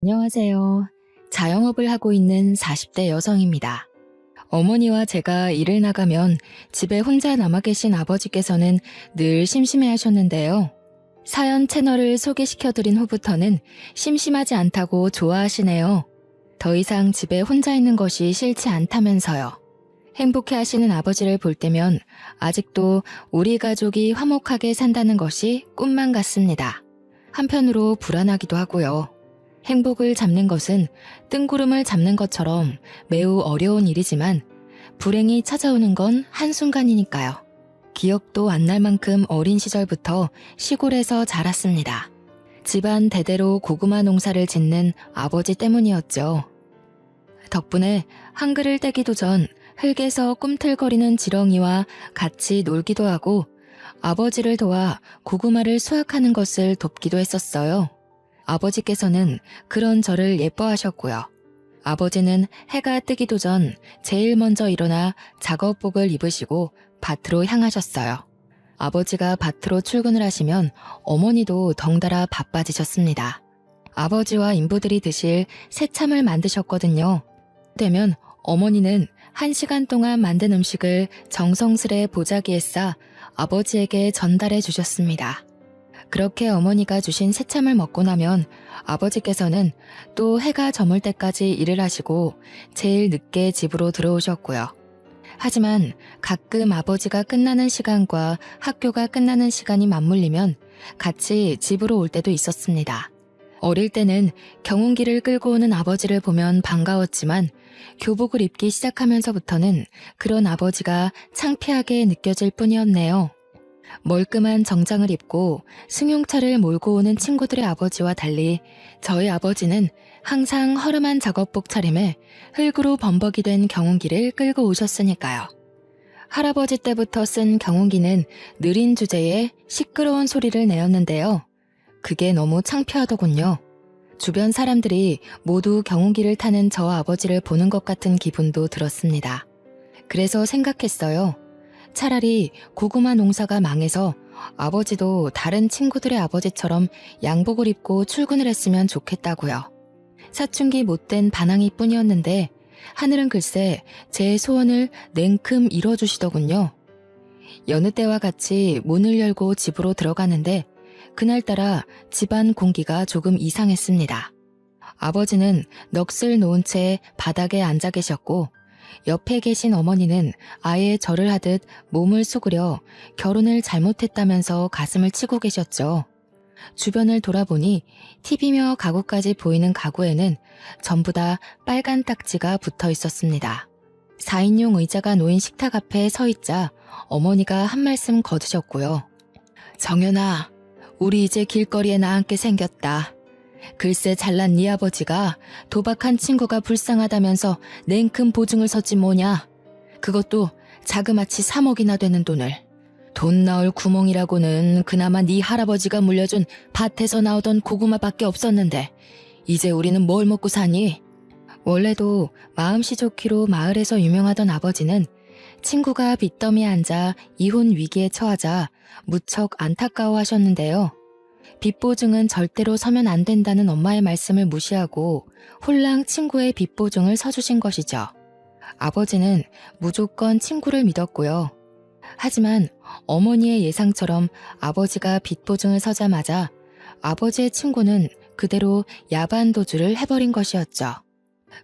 안녕하세요. 자영업을 하고 있는 40대 여성입니다. 어머니와 제가 일을 나가면 집에 혼자 남아 계신 아버지께서는 늘 심심해 하셨는데요. 사연 채널을 소개시켜드린 후부터는 심심하지 않다고 좋아하시네요. 더 이상 집에 혼자 있는 것이 싫지 않다면서요. 행복해 하시는 아버지를 볼 때면 아직도 우리 가족이 화목하게 산다는 것이 꿈만 같습니다. 한편으로 불안하기도 하고요. 행복을 잡는 것은 뜬구름을 잡는 것처럼 매우 어려운 일이지만 불행이 찾아오는 건 한순간이니까요. 기억도 안 날 만큼 어린 시절부터 시골에서 자랐습니다. 집안 대대로 고구마 농사를 짓는 아버지 때문이었죠. 덕분에 한글을 떼기도 전 흙에서 꿈틀거리는 지렁이와 같이 놀기도 하고 아버지를 도와 고구마를 수확하는 것을 돕기도 했었어요. 아버지께서는 그런 저를 예뻐하셨고요. 아버지는 해가 뜨기도 전 제일 먼저 일어나 작업복을 입으시고 밭으로 향하셨어요. 아버지가 밭으로 출근을 하시면 어머니도 덩달아 바빠지셨습니다. 아버지와 인부들이 드실 새참을 만드셨거든요. 되면 어머니는 1시간 동안 만든 음식을 정성스레 보자기에 싸 아버지에게 전달해 주셨습니다. 그렇게 어머니가 주신 새참을 먹고 나면 아버지께서는 또 해가 저물 때까지 일을 하시고 제일 늦게 집으로 들어오셨고요. 하지만 가끔 아버지가 끝나는 시간과 학교가 끝나는 시간이 맞물리면 같이 집으로 올 때도 있었습니다. 어릴 때는 경운기를 끌고 오는 아버지를 보면 반가웠지만 교복을 입기 시작하면서부터는 그런 아버지가 창피하게 느껴질 뿐이었네요. 멀끔한 정장을 입고 승용차를 몰고 오는 친구들의 아버지와 달리 저희 아버지는 항상 허름한 작업복 차림에 흙으로 범벅이 된 경운기를 끌고 오셨으니까요. 할아버지 때부터 쓴 경운기는 느린 주제에 시끄러운 소리를 내었는데요. 그게 너무 창피하더군요. 주변 사람들이 모두 경운기를 타는 저 아버지를 보는 것 같은 기분도 들었습니다. 그래서 생각했어요. 차라리 고구마 농사가 망해서 아버지도 다른 친구들의 아버지처럼 양복을 입고 출근을 했으면 좋겠다고요. 사춘기 못된 반항이 뿐이었는데 하늘은 글쎄 제 소원을 냉큼 이뤄주시더군요. 여느 때와 같이 문을 열고 집으로 들어가는데 그날따라 집안 공기가 조금 이상했습니다. 아버지는 넋을 놓은 채 바닥에 앉아 계셨고 옆에 계신 어머니는 아예 절을 하듯 몸을 수그려 결혼을 잘못했다면서 가슴을 치고 계셨죠. 주변을 돌아보니 TV며 가구까지 보이는 가구에는 전부 다 빨간 딱지가 붙어 있었습니다. 4인용 의자가 놓인 식탁 앞에 서 있자 어머니가 한 말씀 거두셨고요. 정연아, 우리 이제 길거리에 나앉게 생겼다. 글쎄 잘난 네 아버지가 도박한 친구가 불쌍하다면서 냉큼 보증을 섰지 뭐냐. 그것도 자그마치 3억이나 되는 돈을. 돈 나올 구멍이라고는 그나마 네 할아버지가 물려준 밭에서 나오던 고구마밖에 없었는데 이제 우리는 뭘 먹고 사니? 원래도 마음씨 좋기로 마을에서 유명하던 아버지는 친구가 빚더미에 앉아 이혼 위기에 처하자 무척 안타까워하셨는데요. 빚보증은 절대로 서면 안 된다는 엄마의 말씀을 무시하고 홀랑 친구의 빚보증을 서주신 것이죠. 아버지는 무조건 친구를 믿었고요. 하지만 어머니의 예상처럼 아버지가 빚보증을 서자마자 아버지의 친구는 그대로 야반도주를 해버린 것이었죠.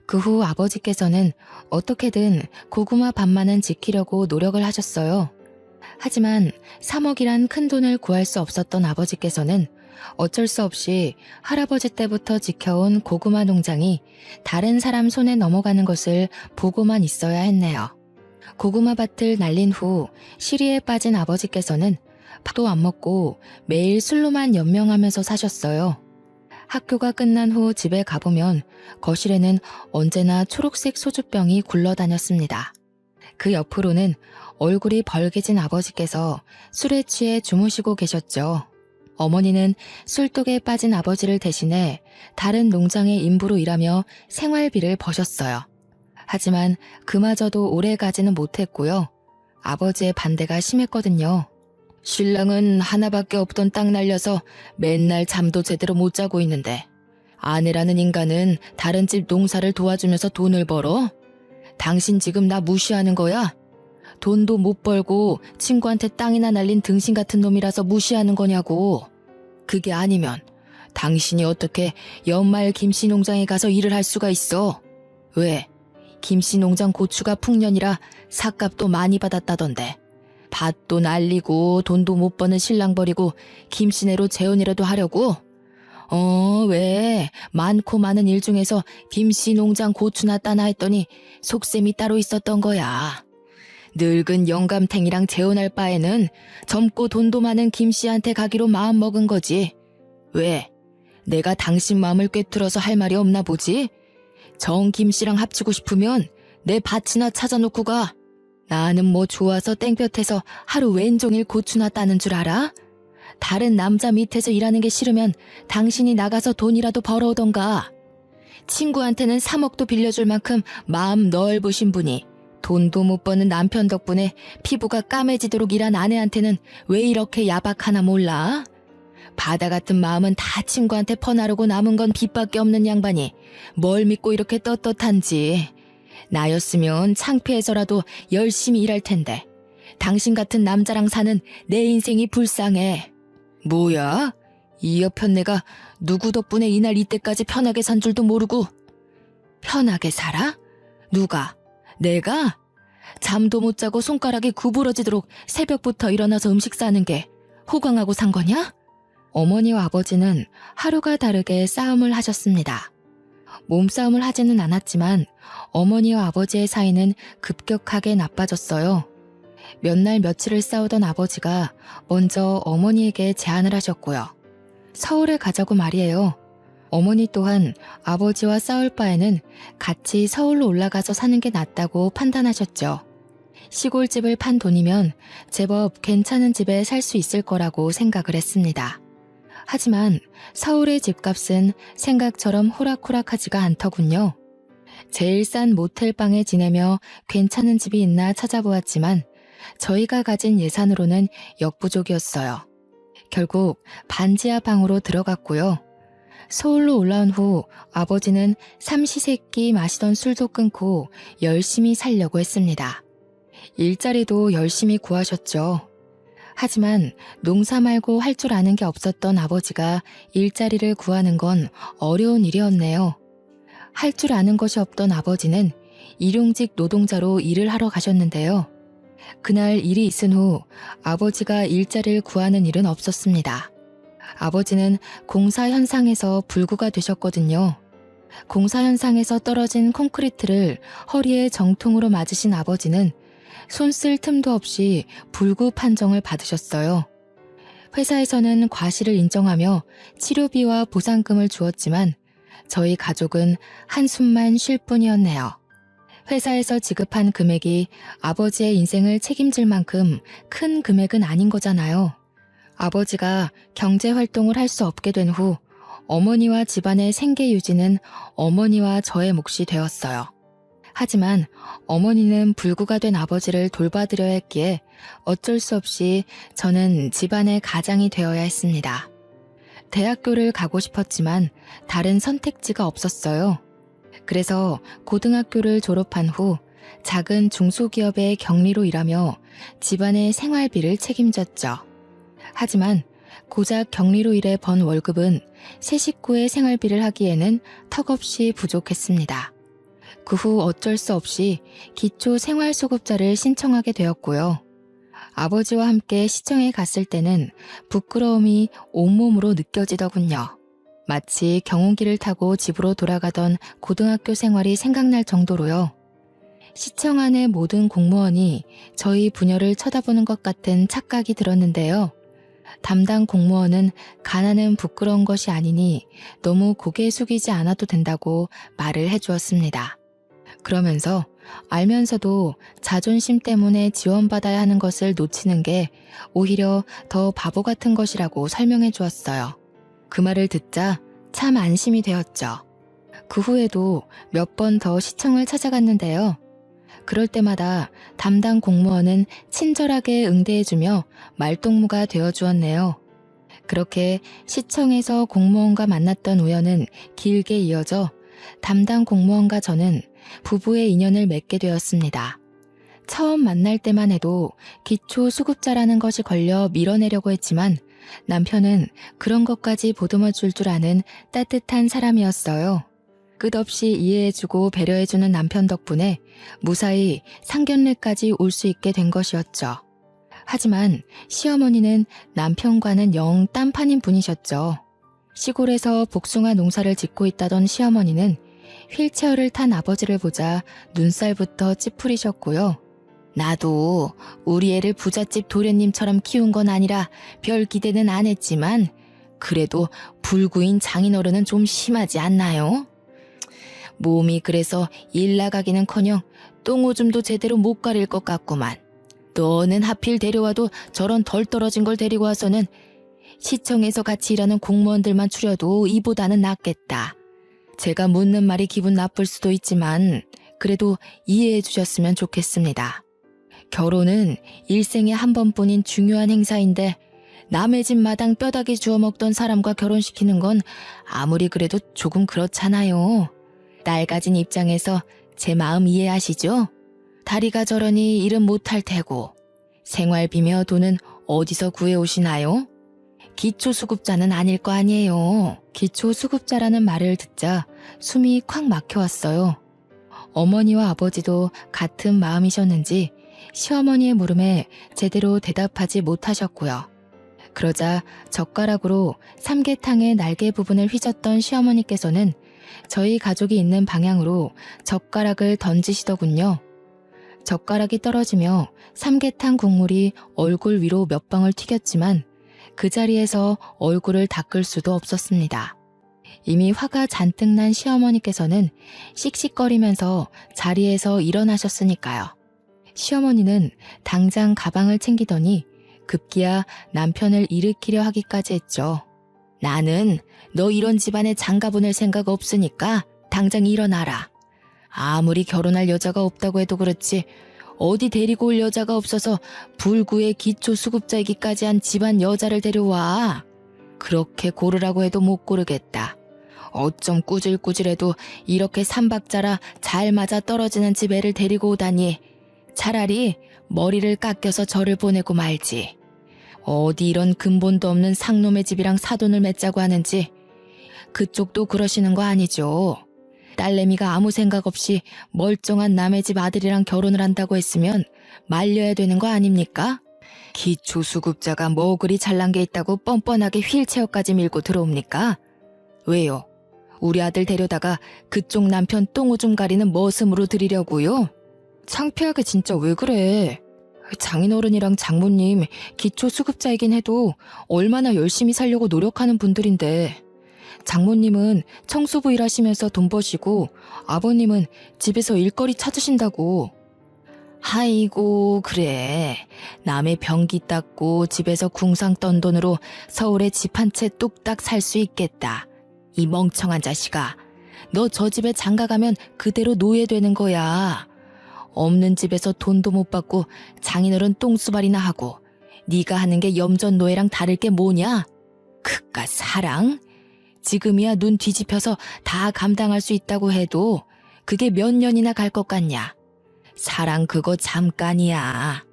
그 후 아버지께서는 어떻게든 고구마 밭만은 지키려고 노력을 하셨어요. 하지만 3억이란 큰 돈을 구할 수 없었던 아버지께서는 어쩔 수 없이 할아버지 때부터 지켜온 고구마 농장이 다른 사람 손에 넘어가는 것을 보고만 있어야 했네요. 고구마 밭을 날린 후 시리에 빠진 아버지께서는 밥도 안 먹고 매일 술로만 연명하면서 사셨어요. 학교가 끝난 후 집에 가보면 거실에는 언제나 초록색 소주병이 굴러다녔습니다. 그 옆으로는 얼굴이 벌개진 아버지께서 술에 취해 주무시고 계셨죠. 어머니는 술독에 빠진 아버지를 대신해 다른 농장의 인부로 일하며 생활비를 버셨어요. 하지만 그마저도 오래 가지는 못했고요. 아버지의 반대가 심했거든요. 신랑은 하나밖에 없던 땅 날려서 맨날 잠도 제대로 못 자고 있는데 아내라는 인간은 다른 집 농사를 도와주면서 돈을 벌어? 당신 지금 나 무시하는 거야? 돈도 못 벌고 친구한테 땅이나 날린 등신 같은 놈이라서 무시하는 거냐고. 그게 아니면 당신이 어떻게 연말 김씨 농장에 가서 일을 할 수가 있어? 왜? 김씨 농장 고추가 풍년이라 삭값도 많이 받았다던데. 밭도 날리고 돈도 못 버는 신랑 버리고 김씨네로 재혼이라도 하려고? 왜? 많고 많은 일 중에서 김씨 농장 고추나 따나 했더니 속셈이 따로 있었던 거야. 늙은 영감탱이랑 재혼할 바에는 젊고 돈도 많은 김씨한테 가기로 마음먹은 거지. 왜? 내가 당신 마음을 꿰뚫어서 할 말이 없나 보지? 정 김씨랑 합치고 싶으면 내 밭이나 찾아놓고 가. 나는 뭐 좋아서 땡볕에서 하루 왼종일 고추나 따는 줄 알아? 다른 남자 밑에서 일하는 게 싫으면 당신이 나가서 돈이라도 벌어오던가. 친구한테는 3억도 빌려줄 만큼 마음 넓으신 분이 돈도 못 버는 남편 덕분에 피부가 까매지도록 일한 아내한테는 왜 이렇게 야박하나 몰라? 바다 같은 마음은 다 친구한테 퍼나르고 남은 건 빚밖에 없는 양반이 뭘 믿고 이렇게 떳떳한지. 나였으면 창피해서라도 열심히 일할 텐데 당신 같은 남자랑 사는 내 인생이 불쌍해. 뭐야? 이 여편 내가 누구 덕분에 이날 이때까지 편하게 산 줄도 모르고. 편하게 살아? 누가? 내가? 잠도 못 자고 손가락이 구부러지도록 새벽부터 일어나서 음식 싸는 게 호강하고 산 거냐? 어머니와 아버지는 하루가 다르게 싸움을 하셨습니다. 몸싸움을 하지는 않았지만 어머니와 아버지의 사이는 급격하게 나빠졌어요. 몇 날 며칠을 싸우던 아버지가 먼저 어머니에게 제안을 하셨고요. 서울에 가자고 말이에요. 어머니 또한 아버지와 싸울 바에는 같이 서울로 올라가서 사는 게 낫다고 판단하셨죠. 시골집을 판 돈이면 제법 괜찮은 집에 살 수 있을 거라고 생각을 했습니다. 하지만 서울의 집값은 생각처럼 호락호락하지가 않더군요. 제일 싼 모텔방에 지내며 괜찮은 집이 있나 찾아보았지만 저희가 가진 예산으로는 역부족이었어요. 결국 반지하 방으로 들어갔고요. 서울로 올라온 후 아버지는 삼시세끼 마시던 술도 끊고 열심히 살려고 했습니다. 일자리도 열심히 구하셨죠. 하지만 농사 말고 할 줄 아는 게 없었던 아버지가 일자리를 구하는 건 어려운 일이었네요. 할 줄 아는 것이 없던 아버지는 일용직 노동자로 일을 하러 가셨는데요. 그날 일이 있은 후 아버지가 일자리를 구하는 일은 없었습니다. 아버지는 공사 현상에서 불구가 되셨거든요. 공사 현상에서 떨어진 콘크리트를 허리에 정통으로 맞으신 아버지는 손 쓸 틈도 없이 불구 판정을 받으셨어요. 회사에서는 과실을 인정하며 치료비와 보상금을 주었지만 저희 가족은 한숨만 쉴 뿐이었네요. 회사에서 지급한 금액이 아버지의 인생을 책임질 만큼 큰 금액은 아닌 거잖아요. 아버지가 경제활동을 할 수 없게 된 후 어머니와 집안의 생계 유지는 어머니와 저의 몫이 되었어요. 하지만 어머니는 불구가 된 아버지를 돌봐드려야 했기에 어쩔 수 없이 저는 집안의 가장이 되어야 했습니다. 대학교를 가고 싶었지만 다른 선택지가 없었어요. 그래서 고등학교를 졸업한 후 작은 중소기업의 경리로 일하며 집안의 생활비를 책임졌죠. 하지만 고작 경리로 일해 번 월급은 세 식구의 생활비를 하기에는 턱없이 부족했습니다. 그 후 어쩔 수 없이 기초생활소급자를 신청하게 되었고요. 아버지와 함께 시청에 갔을 때는 부끄러움이 온몸으로 느껴지더군요. 마치 경운기를 타고 집으로 돌아가던 고등학교 생활이 생각날 정도로요. 시청 안의 모든 공무원이 저희 부녀를 쳐다보는 것 같은 착각이 들었는데요. 담당 공무원은 가난은 부끄러운 것이 아니니 너무 고개 숙이지 않아도 된다고 말을 해주었습니다. 그러면서 알면서도 자존심 때문에 지원받아야 하는 것을 놓치는 게 오히려 더 바보 같은 것이라고 설명해 주었어요. 그 말을 듣자 참 안심이 되었죠. 그 후에도 몇 번 더 시청을 찾아갔는데요. 그럴 때마다 담당 공무원은 친절하게 응대해주며 말동무가 되어주었네요. 그렇게 시청에서 공무원과 만났던 우연은 길게 이어져 담당 공무원과 저는 부부의 인연을 맺게 되었습니다. 처음 만날 때만 해도 기초 수급자라는 것이 걸려 밀어내려고 했지만 남편은 그런 것까지 보듬어 줄 줄 아는 따뜻한 사람이었어요. 끝없이 이해해주고 배려해주는 남편 덕분에 무사히 상견례까지 올 수 있게 된 것이었죠. 하지만 시어머니는 남편과는 영 딴판인 분이셨죠. 시골에서 복숭아 농사를 짓고 있다던 시어머니는 휠체어를 탄 아버지를 보자 눈살부터 찌푸리셨고요. 나도 우리 애를 부잣집 도련님처럼 키운 건 아니라 별 기대는 안 했지만 그래도 불구인 장인어른은 좀 심하지 않나요? 몸이 그래서 일 나가기는커녕 똥오줌도 제대로 못 가릴 것 같구만. 너는 하필 데려와도 저런 덜 떨어진 걸 데리고 와서는 시청에서 같이 일하는 공무원들만 추려도 이보다는 낫겠다. 제가 묻는 말이 기분 나쁠 수도 있지만 그래도 이해해 주셨으면 좋겠습니다. 결혼은 일생에 한 번뿐인 중요한 행사인데 남의 집 마당 뼈다귀 주워 먹던 사람과 결혼시키는 건 아무리 그래도 조금 그렇잖아요. 딸 가진 입장에서 제 마음 이해하시죠? 다리가 저러니 일은 못할 테고 생활비며 돈은 어디서 구해오시나요? 기초수급자는 아닐 거 아니에요. 기초수급자라는 말을 듣자 숨이 콱 막혀왔어요. 어머니와 아버지도 같은 마음이셨는지 시어머니의 물음에 제대로 대답하지 못하셨고요. 그러자 젓가락으로 삼계탕의 날개 부분을 휘젓던 시어머니께서는 저희 가족이 있는 방향으로 젓가락을 던지시더군요. 젓가락이 떨어지며 삼계탕 국물이 얼굴 위로 몇 방울 튀겼지만 그 자리에서 얼굴을 닦을 수도 없었습니다. 이미 화가 잔뜩 난 시어머니께서는 씩씩거리면서 자리에서 일어나셨으니까요. 시어머니는 당장 가방을 챙기더니 급기야 남편을 일으키려 하기까지 했죠. 나는 너 이런 집안에 장가 보낼 생각 없으니까 당장 일어나라. 아무리 결혼할 여자가 없다고 해도 그렇지 어디 데리고 올 여자가 없어서 불구의 기초수급자이기까지 한 집안 여자를 데려와. 그렇게 고르라고 해도 못 고르겠다. 어쩜 꾸질꾸질해도 이렇게 삼박자라 잘 맞아 떨어지는 집 애를 데리고 오다니. 차라리 머리를 깎여서 저를 보내고 말지. 어디 이런 근본도 없는 상놈의 집이랑 사돈을 맺자고 하는지. 그쪽도 그러시는 거 아니죠? 딸내미가 아무 생각 없이 멀쩡한 남의 집 아들이랑 결혼을 한다고 했으면 말려야 되는 거 아닙니까? 기초수급자가 뭐 그리 잘난 게 있다고 뻔뻔하게 휠체어까지 밀고 들어옵니까? 왜요? 우리 아들 데려다가 그쪽 남편 똥오줌 가리는 머슴으로 들이려고요? 창피하게 진짜 왜 그래? 장인어른이랑 장모님 기초수급자이긴 해도 얼마나 열심히 살려고 노력하는 분들인데 장모님은 청소부 일하시면서 돈 버시고 아버님은 집에서 일거리 찾으신다고. 아이고 그래. 남의 변기 닦고 집에서 궁상 떤 돈으로 서울에 집 한 채 뚝딱 살 수 있겠다. 이 멍청한 자식아. 너 저 집에 장가 가면 그대로 노예되는 거야. 없는 집에서 돈도 못 받고 장인어른 똥수발이나 하고 네가 하는 게 염전 노예랑 다를 게 뭐냐? 그깟 사랑? 지금이야 눈 뒤집혀서 다 감당할 수 있다고 해도 그게 몇 년이나 갈 것 같냐? 사랑 그거 잠깐이야.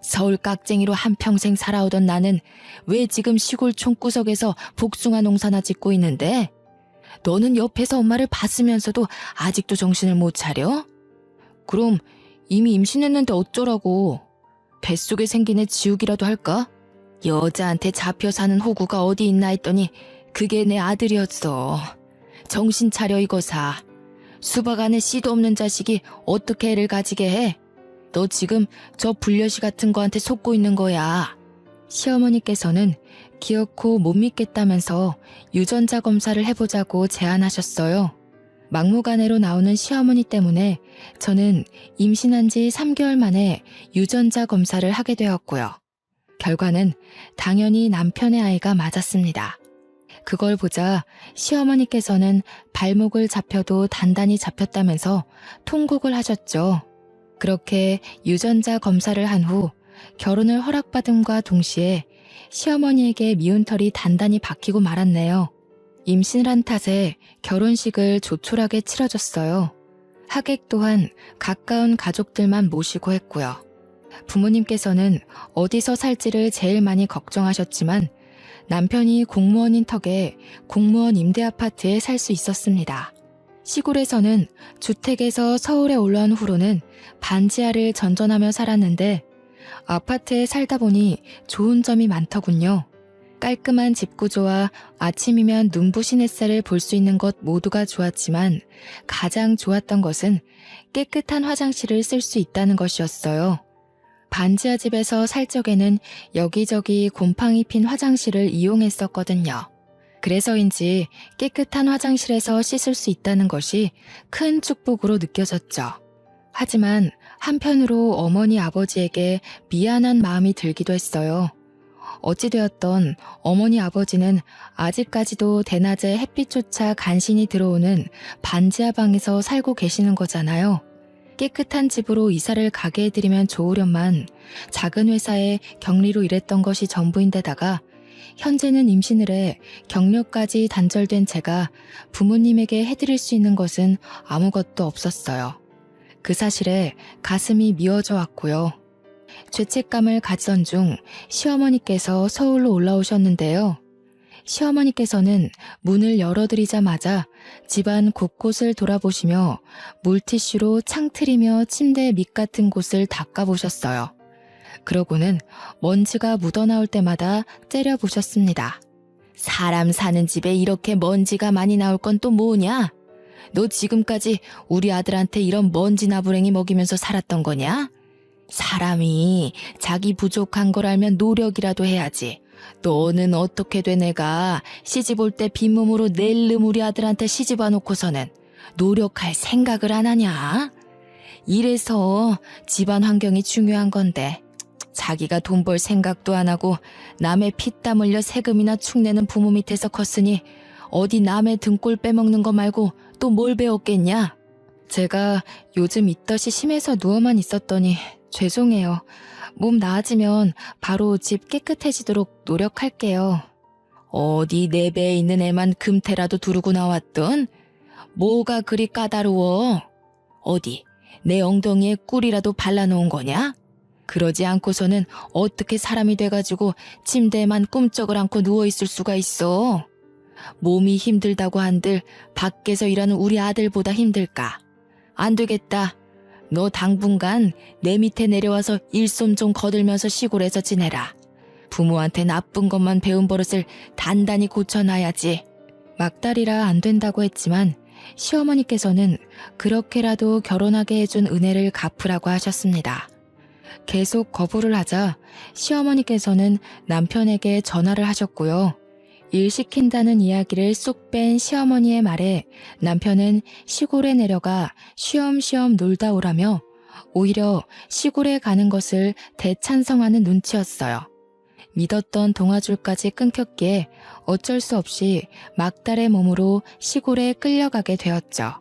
서울 깍쟁이로 한평생 살아오던 나는 왜 지금 시골 촌구석에서 복숭아 농사나 짓고 있는데? 너는 옆에서 엄마를 봤으면서도 아직도 정신을 못 차려? 그럼 이미 임신했는데 어쩌라고. 뱃속에 생긴 애 지우기라도 할까? 여자한테 잡혀 사는 호구가 어디 있나 했더니 그게 내 아들이었어. 정신 차려 이거사. 수박 안에 씨도 없는 자식이 어떻게 애를 가지게 해? 너 지금 저 불려시 같은 거한테 속고 있는 거야. 시어머니께서는 기어코 못 믿겠다면서 유전자 검사를 해보자고 제안하셨어요. 막무가내로 나오는 시어머니 때문에 저는 임신한 지 3개월 만에 유전자 검사를 하게 되었고요. 결과는 당연히 남편의 아이가 맞았습니다. 그걸 보자 시어머니께서는 발목을 잡혀도 단단히 잡혔다면서 통곡을 하셨죠. 그렇게 유전자 검사를 한 후 결혼을 허락받음과 동시에 시어머니에게 미운 털이 단단히 박히고 말았네요. 임신을 한 탓에 결혼식을 조촐하게 치러줬어요. 하객 또한 가까운 가족들만 모시고 했고요. 부모님께서는 어디서 살지를 제일 많이 걱정하셨지만 남편이 공무원인 턱에 공무원 임대 아파트에 살 수 있었습니다. 시골에서는 주택에서 서울에 올라온 후로는 반지하를 전전하며 살았는데 아파트에 살다 보니 좋은 점이 많더군요. 깔끔한 집 구조와 아침이면 눈부신 햇살을 볼 수 있는 것 모두가 좋았지만 가장 좋았던 것은 깨끗한 화장실을 쓸 수 있다는 것이었어요. 반지하 집에서 살 적에는 여기저기 곰팡이 핀 화장실을 이용했었거든요. 그래서인지 깨끗한 화장실에서 씻을 수 있다는 것이 큰 축복으로 느껴졌죠. 하지만 한편으로 어머니 아버지에게 미안한 마음이 들기도 했어요. 어찌되었던 어머니 아버지는 아직까지도 대낮에 햇빛조차 간신히 들어오는 반지하 방에서 살고 계시는 거잖아요. 깨끗한 집으로 이사를 가게 해드리면 좋으련만 작은 회사에 격리로 일했던 것이 전부인데다가 현재는 임신을 해 경력까지 단절된 제가 부모님에게 해드릴 수 있는 것은 아무것도 없었어요. 그 사실에 가슴이 미어져 왔고요. 죄책감을 가지던 중 시어머니께서 서울로 올라오셨는데요. 시어머니께서는 문을 열어드리자마자 집안 곳곳을 돌아보시며 물티슈로 창틀이며 침대 밑 같은 곳을 닦아보셨어요. 그러고는 먼지가 묻어나올 때마다 째려보셨습니다. 사람 사는 집에 이렇게 먼지가 많이 나올 건 또 뭐냐? 너 지금까지 우리 아들한테 이런 먼지 나부랭이 먹이면서 살았던 거냐? 사람이 자기 부족한 걸 알면 노력이라도 해야지. 너는 어떻게 돼 내가 시집 올 때 빈몸으로 낼름 우리 아들한테 시집 와놓고서는 노력할 생각을 안 하냐? 이래서 집안 환경이 중요한 건데 자기가 돈 벌 생각도 안 하고 남의 피땀 흘려 세금이나 축내는 부모 밑에서 컸으니 어디 남의 등골 빼먹는 거 말고 또 뭘 배웠겠냐? 제가 요즘 입덧이 심해서 누워만 있었더니 죄송해요. 몸 나아지면 바로 집 깨끗해지도록 노력할게요. 어디 내 배에 있는 애만 금태라도 두르고 나왔던? 뭐가 그리 까다로워? 어디 내 엉덩이에 꿀이라도 발라놓은 거냐? 그러지 않고서는 어떻게 사람이 돼가지고 침대에만 꿈쩍을 않고 누워있을 수가 있어? 몸이 힘들다고 한들 밖에서 일하는 우리 아들보다 힘들까? 안 되겠다. 너 당분간 내 밑에 내려와서 일손 좀 거들면서 시골에서 지내라. 부모한테 나쁜 것만 배운 버릇을 단단히 고쳐놔야지. 막달이라 안 된다고 했지만 시어머니께서는 그렇게라도 결혼하게 해준 은혜를 갚으라고 하셨습니다. 계속 거부를 하자 시어머니께서는 남편에게 전화를 하셨고요. 일 시킨다는 이야기를 쏙 뺀 시어머니의 말에 남편은 시골에 내려가 쉬엄쉬엄 놀다 오라며 오히려 시골에 가는 것을 대찬성하는 눈치였어요. 믿었던 동아줄까지 끊겼기에 어쩔 수 없이 막달의 몸으로 시골에 끌려가게 되었죠.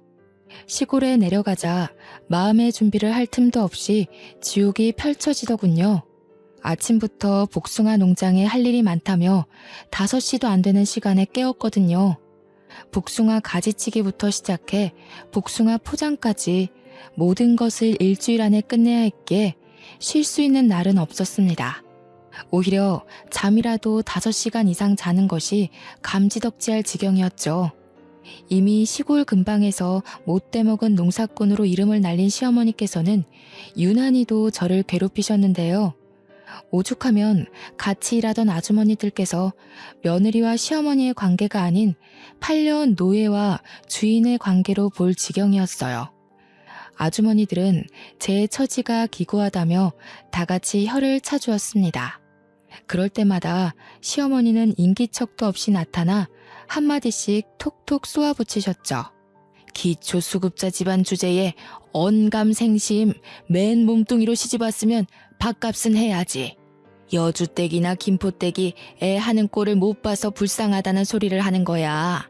시골에 내려가자 마음의 준비를 할 틈도 없이 지옥이 펼쳐지더군요. 아침부터 복숭아 농장에 할 일이 많다며 5시도 안 되는 시간에 깨웠거든요. 복숭아 가지치기부터 시작해 복숭아 포장까지 모든 것을 일주일 안에 끝내야 했기에 쉴 수 있는 날은 없었습니다. 오히려 잠이라도 5시간 이상 자는 것이 감지덕지할 지경이었죠. 이미 시골 근방에서 못돼 먹은 농사꾼으로 이름을 날린 시어머니께서는 유난히도 저를 괴롭히셨는데요. 오죽하면 같이 일하던 아주머니들께서 며느리와 시어머니의 관계가 아닌 8년 노예와 주인의 관계로 볼 지경이었어요. 아주머니들은 제 처지가 기구하다며 다 같이 혀를 차주었습니다. 그럴 때마다 시어머니는 인기척도 없이 나타나 한마디씩 톡톡 쏘아붙이셨죠. 기초수급자 집안 주제에 언감생심 맨 몸뚱이로 시집왔으면 밥값은 해야지. 여주댁이나 김포댁이 애 하는 꼴을 못 봐서 불쌍하다는 소리를 하는 거야.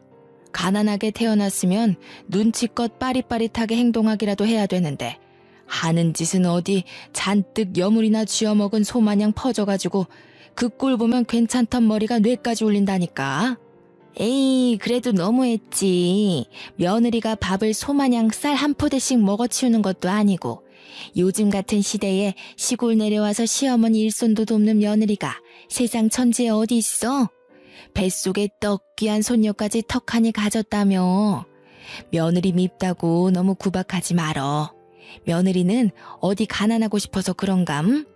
가난하게 태어났으면 눈치껏 빠릿빠릿하게 행동하기라도 해야 되는데 하는 짓은 어디 잔뜩 여물이나 쥐어먹은 소마냥 퍼져가지고 그 꼴 보면 괜찮던 머리가 뇌까지 울린다니까. 에이, 그래도 너무했지. 며느리가 밥을 소마냥 쌀 한 포대씩 먹어치우는 것도 아니고 요즘 같은 시대에 시골 내려와서 시어머니 일손도 돕는 며느리가 세상 천지에 어디 있어? 뱃속에 떡 귀한 손녀까지 턱하니 가졌다며. 며느리 밉다고 너무 구박하지 말어. 며느리는 어디 가난하고 싶어서 그런감?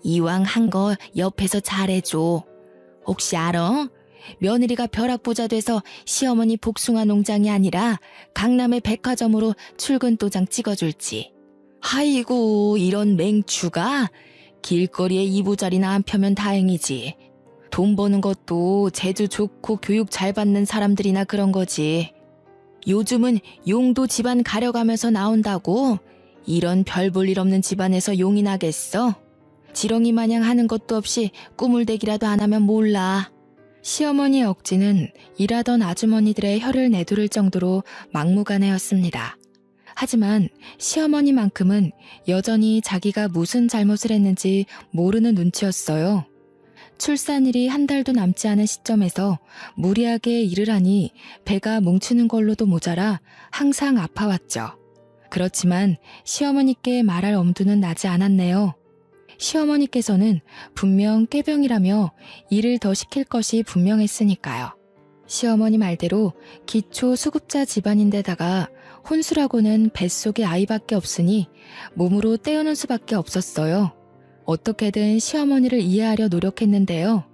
이왕 한 거 옆에서 잘해줘. 혹시 알아? 며느리가 벼락부자 돼서 시어머니 복숭아 농장이 아니라 강남의 백화점으로 출근 도장 찍어줄지. 아이고, 이런 맹추가? 길거리에 이부자리나 안 펴면 다행이지. 돈 버는 것도 재주 좋고 교육 잘 받는 사람들이나 그런 거지. 요즘은 용도 집안 가려가면서 나온다고? 이런 별 볼 일 없는 집안에서 용이 나겠어? 지렁이 마냥 하는 것도 없이 꾸물대기라도 안 하면 몰라. 시어머니의 억지는 일하던 아주머니들의 혀를 내두를 정도로 막무가내였습니다. 하지만 시어머니만큼은 여전히 자기가 무슨 잘못을 했는지 모르는 눈치였어요. 출산일이 한 달도 남지 않은 시점에서 무리하게 일을 하니 배가 뭉치는 걸로도 모자라 항상 아파왔죠. 그렇지만 시어머니께 말할 엄두는 나지 않았네요. 시어머니께서는 분명 꾀병이라며 일을 더 시킬 것이 분명했으니까요. 시어머니 말대로 기초 수급자 집안인데다가 혼수라고는 뱃속에 아이밖에 없으니 몸으로 때우는 수밖에 없었어요. 어떻게든 시어머니를 이해하려 노력했는데요.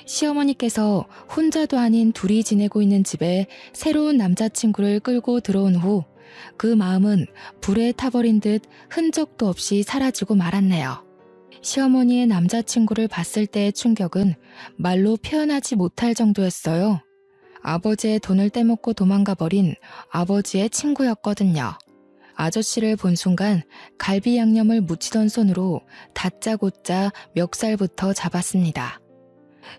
시어머니께서 혼자도 아닌 둘이 지내고 있는 집에 새로운 남자친구를 끌고 들어온 후 그 마음은 불에 타버린 듯 흔적도 없이 사라지고 말았네요. 시어머니의 남자친구를 봤을 때의 충격은 말로 표현하지 못할 정도였어요. 아버지의 돈을 떼먹고 도망가버린 아버지의 친구였거든요. 아저씨를 본 순간 갈비 양념을 묻히던 손으로 다짜고짜 멱살부터 잡았습니다.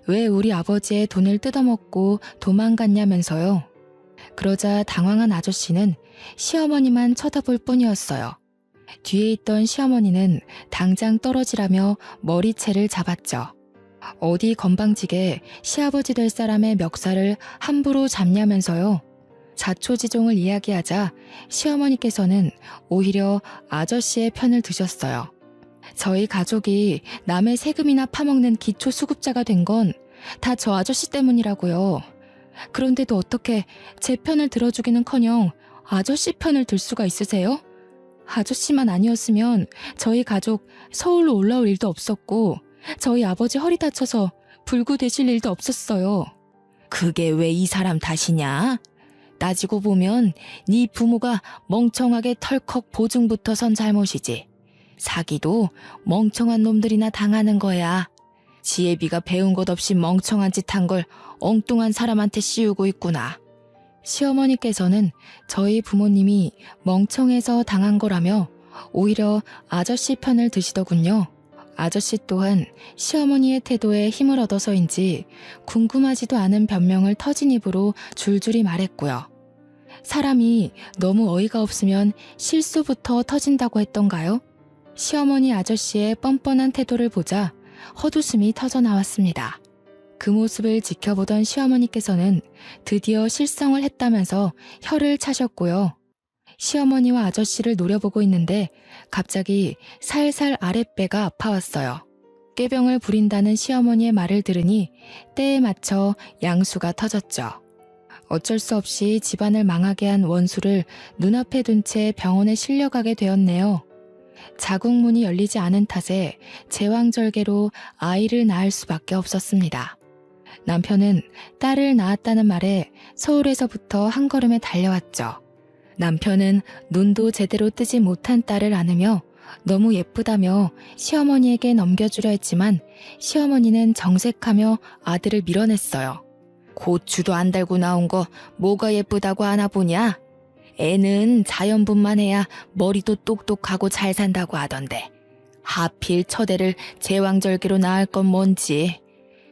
왜 우리 아버지의 돈을 뜯어먹고 도망갔냐면서요. 그러자 당황한 아저씨는 시어머니만 쳐다볼 뿐이었어요. 뒤에 있던 시어머니는 당장 떨어지라며 머리채를 잡았죠. 어디 건방지게 시아버지 될 사람의 멱살을 함부로 잡냐면서요. 자초지종을 이야기하자 시어머니께서는 오히려 아저씨의 편을 드셨어요. 저희 가족이 남의 세금이나 파먹는 기초수급자가 된 건 다 저 아저씨 때문이라고요. 그런데도 어떻게 제 편을 들어주기는커녕 아저씨 편을 들 수가 있으세요? 아저씨만 아니었으면 저희 가족 서울로 올라올 일도 없었고 저희 아버지 허리 다쳐서 불구되실 일도 없었어요. 그게 왜 이 사람 탓이냐? 따지고 보면 네 부모가 멍청하게 털컥 보증부터 선 잘못이지. 사기도 멍청한 놈들이나 당하는 거야. 지혜비가 배운 것 없이 멍청한 짓 한 걸 엉뚱한 사람한테 씌우고 있구나. 시어머니께서는 저희 부모님이 멍청해서 당한 거라며 오히려 아저씨 편을 드시더군요. 아저씨 또한 시어머니의 태도에 힘을 얻어서인지 궁금하지도 않은 변명을 터진 입으로 줄줄이 말했고요. 사람이 너무 어이가 없으면 실수부터 터진다고 했던가요? 시어머니 아저씨의 뻔뻔한 태도를 보자 헛웃음이 터져나왔습니다. 그 모습을 지켜보던 시어머니께서는 드디어 실성을 했다면서 혀를 차셨고요. 시어머니와 아저씨를 노려보고 있는데 갑자기 살살 아랫배가 아파왔어요. 꾀병을 부린다는 시어머니의 말을 들으니 때에 맞춰 양수가 터졌죠. 어쩔 수 없이 집안을 망하게 한 원수를 눈앞에 둔 채 병원에 실려가게 되었네요. 자궁문이 열리지 않은 탓에 제왕절개로 아이를 낳을 수밖에 없었습니다. 남편은 딸을 낳았다는 말에 서울에서부터 한 걸음에 달려왔죠. 남편은 눈도 제대로 뜨지 못한 딸을 안으며 너무 예쁘다며 시어머니에게 넘겨주려 했지만 시어머니는 정색하며 아들을 밀어냈어요. 고추도 안 달고 나온 거 뭐가 예쁘다고 안아보냐? 애는 자연분만 해야 머리도 똑똑하고 잘 산다고 하던데 하필 첫애를 제왕절개로 낳을 건 뭔지.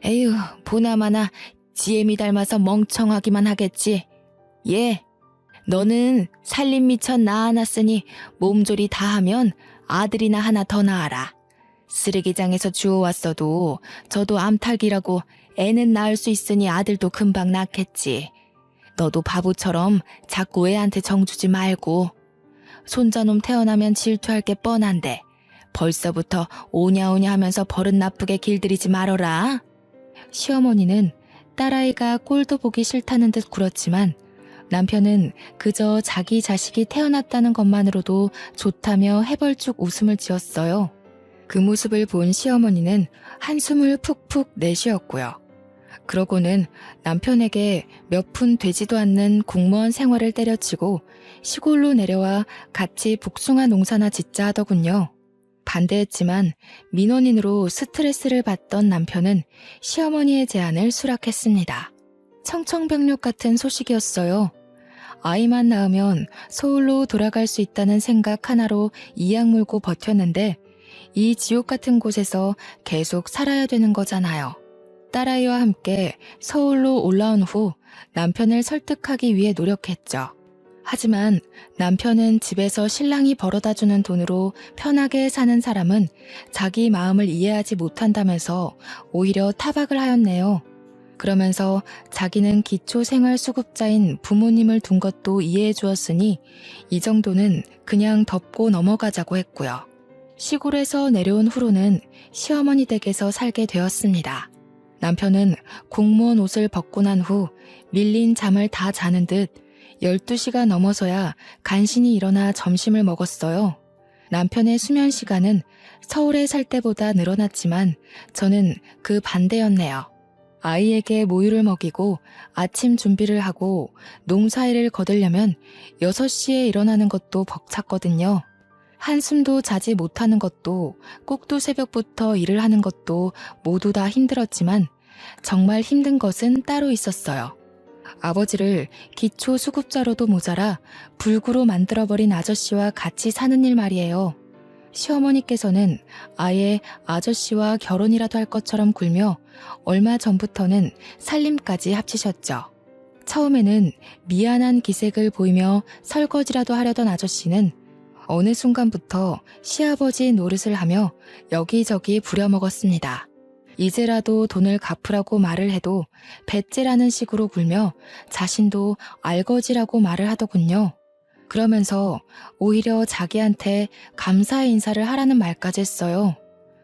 에휴, 보나마나 지엠이 닮아서 멍청하기만 하겠지. 예, 너는 살림 미천 낳아놨으니 몸조리 다 하면 아들이나 하나 더 낳아라. 쓰레기장에서 주워왔어도 저도 암탉이라고 애는 낳을 수 있으니 아들도 금방 낳겠지. 너도 바보처럼 자꾸 애한테 정주지 말고. 손자놈 태어나면 질투할 게 뻔한데 벌써부터 오냐오냐 하면서 버릇 나쁘게 길들이지 말어라. 시어머니는 딸아이가 꼴도 보기 싫다는 듯 굴었지만 남편은 그저 자기 자식이 태어났다는 것만으로도 좋다며 해벌쭉 웃음을 지었어요. 그 모습을 본 시어머니는 한숨을 푹푹 내쉬었고요. 그러고는 남편에게 몇 푼 되지도 않는 공무원 생활을 때려치고 시골로 내려와 같이 복숭아 농사나 짓자 하더군요. 반대했지만 민원인으로 스트레스를 받던 남편은 시어머니의 제안을 수락했습니다. 청천벽력 같은 소식이었어요. 아이만 낳으면 서울로 돌아갈 수 있다는 생각 하나로 이악 물고 버텼는데 이 지옥 같은 곳에서 계속 살아야 되는 거잖아요. 딸아이와 함께 서울로 올라온 후 남편을 설득하기 위해 노력했죠. 하지만 남편은 집에서 신랑이 벌어다주는 돈으로 편하게 사는 사람은 자기 마음을 이해하지 못한다면서 오히려 타박을 하였네요. 그러면서 자기는 기초생활수급자인 부모님을 둔 것도 이해해 주었으니 이 정도는 그냥 덮고 넘어가자고 했고요. 시골에서 내려온 후로는 시어머니 댁에서 살게 되었습니다. 남편은 공무원 옷을 벗고 난 후 밀린 잠을 다 자는 듯 12시가 넘어서야 간신히 일어나 점심을 먹었어요. 남편의 수면 시간은 서울에 살 때보다 늘어났지만 저는 그 반대였네요. 아이에게 모유를 먹이고 아침 준비를 하고 농사일을 거들려면 6시에 일어나는 것도 벅찼거든요. 한숨도 자지 못하는 것도 꼭두 새벽부터 일을 하는 것도 모두 다 힘들었지만 정말 힘든 것은 따로 있었어요. 아버지를 기초수급자로도 모자라 불구로 만들어버린 아저씨와 같이 사는 일 말이에요. 시어머니께서는 아예 아저씨와 결혼이라도 할 것처럼 굴며 얼마 전부터는 살림까지 합치셨죠. 처음에는 미안한 기색을 보이며 설거지라도 하려던 아저씨는 어느 순간부터 시아버지 노릇을 하며 여기저기 부려먹었습니다. 이제라도 돈을 갚으라고 말을 해도 배째라는 식으로 굴며 자신도 알거지라고 말을 하더군요. 그러면서 오히려 자기한테 감사의 인사를 하라는 말까지 했어요.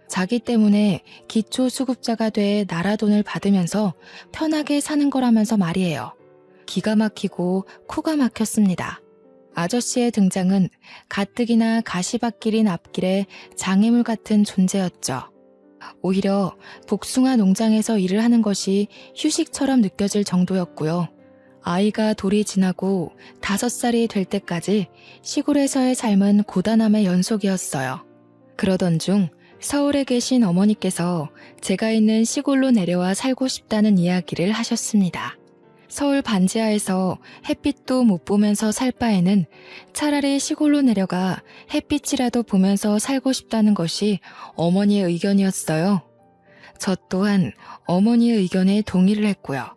자기 때문에 기초수급자가 돼 나라 돈을 받으면서 편하게 사는 거라면서 말이에요. 기가 막히고 코가 막혔습니다. 아저씨의 등장은 가뜩이나 가시밭길인 앞길의 장애물 같은 존재였죠. 오히려 복숭아 농장에서 일을 하는 것이 휴식처럼 느껴질 정도였고요. 아이가 돌이 지나고 5살이 될 때까지 시골에서의 삶은 고단함의 연속이었어요. 그러던 중 서울에 계신 어머니께서 제가 있는 시골로 내려와 살고 싶다는 이야기를 하셨습니다. 서울 반지하에서 햇빛도 못 보면서 살 바에는 차라리 시골로 내려가 햇빛이라도 보면서 살고 싶다는 것이 어머니의 의견이었어요. 저 또한 어머니의 의견에 동의를 했고요.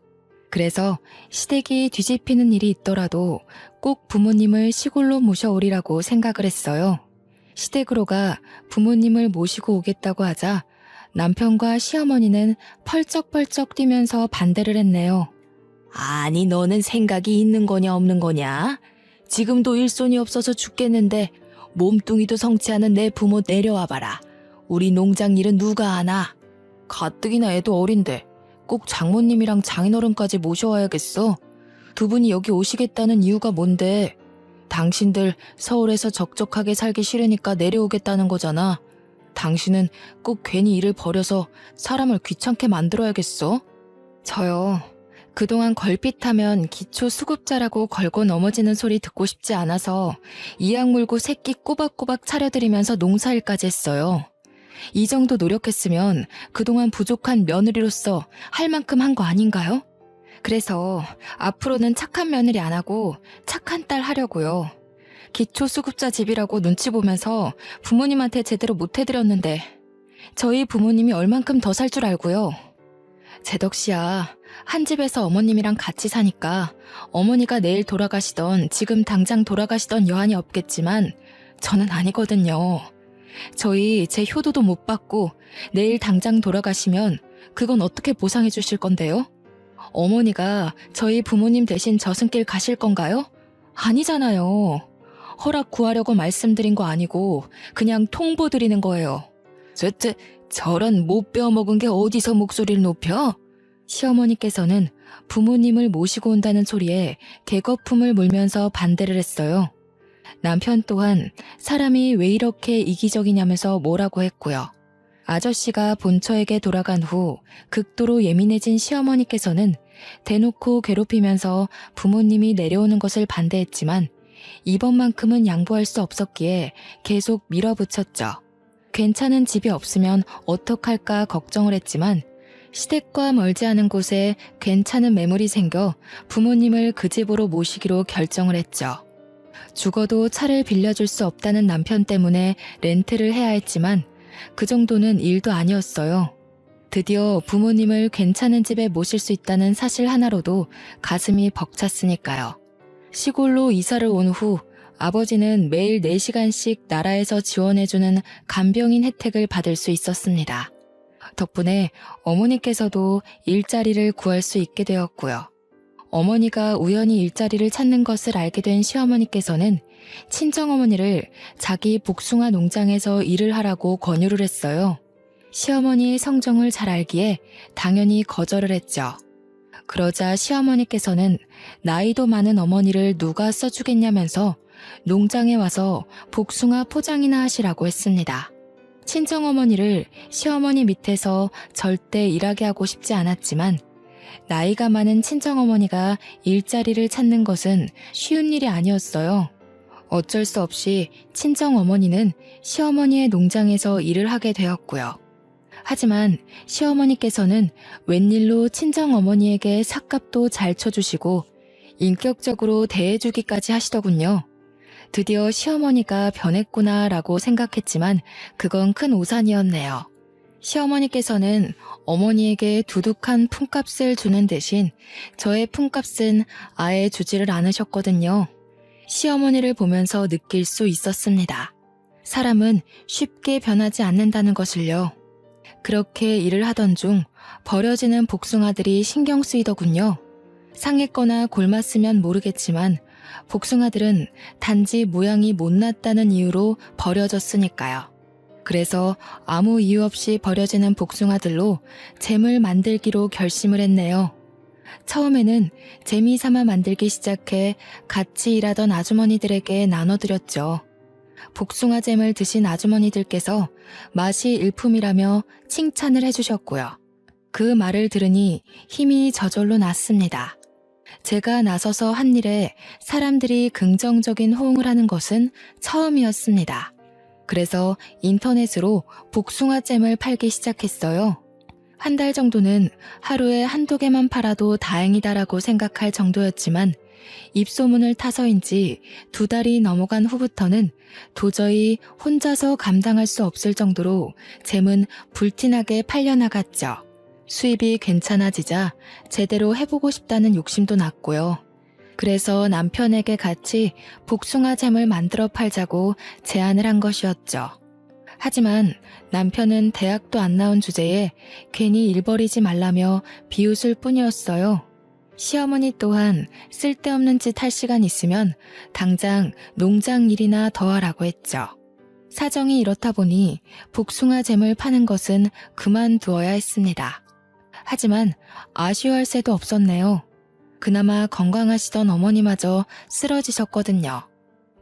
그래서 시댁이 뒤집히는 일이 있더라도 꼭 부모님을 시골로 모셔오리라고 생각을 했어요. 시댁으로 가 부모님을 모시고 오겠다고 하자 남편과 시어머니는 펄쩍펄쩍 뛰면서 반대를 했네요. 아니, 너는 생각이 있는 거냐 없는 거냐? 지금도 일손이 없어서 죽겠는데 몸뚱이도 성치 않은 내 부모 내려와봐라. 우리 농장 일은 누가 하나? 가뜩이나 애도 어린데 꼭 장모님이랑 장인어른까지 모셔와야겠어. 두 분이 여기 오시겠다는 이유가 뭔데? 당신들 서울에서 적적하게 살기 싫으니까 내려오겠다는 거잖아. 당신은 꼭 괜히 일을 버려서 사람을 귀찮게 만들어야겠어? 저요. 그동안 걸핏하면 기초수급자라고 걸고 넘어지는 소리 듣고 싶지 않아서 이악 물고 새끼 꼬박꼬박 차려드리면서 농사일까지 했어요. 이 정도 노력했으면 그동안 부족한 며느리로서 할 만큼 한 거 아닌가요? 그래서 앞으로는 착한 며느리 안 하고 착한 딸 하려고요. 기초수급자 집이라고 눈치 보면서 부모님한테 제대로 못 해드렸는데 저희 부모님이 얼만큼 더 살 줄 알고요. 제덕씨야, 한 집에서 어머님이랑 같이 사니까 어머니가 내일 돌아가시던 지금 당장 돌아가시던 여한이 없겠지만 저는 아니거든요. 저희 제 효도도 못 받고 내일 당장 돌아가시면 그건 어떻게 보상해 주실 건데요? 어머니가 저희 부모님 대신 저승길 가실 건가요? 아니잖아요. 허락 구하려고 말씀드린 거 아니고 그냥 통보드리는 거예요. 저런 못 베어먹은 게 어디서 목소리를 높여? 시어머니께서는 부모님을 모시고 온다는 소리에 개거품을 물면서 반대를 했어요. 남편 또한 사람이 왜 이렇게 이기적이냐면서 뭐라고 했고요. 아저씨가 본처에게 돌아간 후 극도로 예민해진 시어머니께서는 대놓고 괴롭히면서 부모님이 내려오는 것을 반대했지만 이번만큼은 양보할 수 없었기에 계속 밀어붙였죠. 괜찮은 집이 없으면 어떡할까 걱정을 했지만 시댁과 멀지 않은 곳에 괜찮은 매물이 생겨 부모님을 그 집으로 모시기로 결정을 했죠. 죽어도 차를 빌려줄 수 없다는 남편 때문에 렌트를 해야 했지만 그 정도는 일도 아니었어요. 드디어 부모님을 괜찮은 집에 모실 수 있다는 사실 하나로도 가슴이 벅찼으니까요. 시골로 이사를 온 후 아버지는 매일 4시간씩 나라에서 지원해주는 간병인 혜택을 받을 수 있었습니다. 덕분에 어머니께서도 일자리를 구할 수 있게 되었고요. 어머니가 우연히 일자리를 찾는 것을 알게 된 시어머니께서는 친정어머니를 자기 복숭아 농장에서 일을 하라고 권유를 했어요. 시어머니의 성정을 잘 알기에 당연히 거절을 했죠. 그러자 시어머니께서는 나이도 많은 어머니를 누가 써주겠냐면서 농장에 와서 복숭아 포장이나 하시라고 했습니다. 친정어머니를 시어머니 밑에서 절대 일하게 하고 싶지 않았지만 나이가 많은 친정어머니가 일자리를 찾는 것은 쉬운 일이 아니었어요. 어쩔 수 없이 친정어머니는 시어머니의 농장에서 일을 하게 되었고요. 하지만 시어머니께서는 웬일로 친정어머니에게 삭값도 잘 쳐주시고 인격적으로 대해주기까지 하시더군요. 드디어 시어머니가 변했구나라고 생각했지만 그건 큰 오산이었네요. 시어머니께서는 어머니에게 두둑한 품값을 주는 대신 저의 품값은 아예 주지를 않으셨거든요. 시어머니를 보면서 느낄 수 있었습니다. 사람은 쉽게 변하지 않는다는 것을요. 그렇게 일을 하던 중 버려지는 복숭아들이 신경 쓰이더군요. 상했거나 골맞으면 모르겠지만 복숭아들은 단지 모양이 못났다는 이유로 버려졌으니까요. 그래서 아무 이유 없이 버려지는 복숭아들로 잼을 만들기로 결심을 했네요. 처음에는 재미삼아 만들기 시작해 같이 일하던 아주머니들에게 나눠드렸죠. 복숭아잼을 드신 아주머니들께서 맛이 일품이라며 칭찬을 해주셨고요. 그 말을 들으니 힘이 저절로 났습니다. 제가 나서서 한 일에 사람들이 긍정적인 호응을 하는 것은 처음이었습니다. 그래서 인터넷으로 복숭아잼을 팔기 시작했어요. 한 달 정도는 하루에 한두 개만 팔아도 다행이다라고 생각할 정도였지만 입소문을 타서인지 2달이 넘어간 후부터는 도저히 혼자서 감당할 수 없을 정도로 잼은 불티나게 팔려나갔죠. 수입이 괜찮아지자 제대로 해보고 싶다는 욕심도 났고요. 그래서 남편에게 같이 복숭아잼을 만들어 팔자고 제안을 한 것이었죠. 하지만 남편은 대학도 안 나온 주제에 괜히 일 버리지 말라며 비웃을 뿐이었어요. 시어머니 또한 쓸데없는 짓 할 시간 있으면 당장 농장 일이나 더 하라고 했죠. 사정이 이렇다 보니 복숭아잼을 파는 것은 그만두어야 했습니다. 하지만 아쉬워할 새도 없었네요. 그나마 건강하시던 어머니마저 쓰러지셨거든요.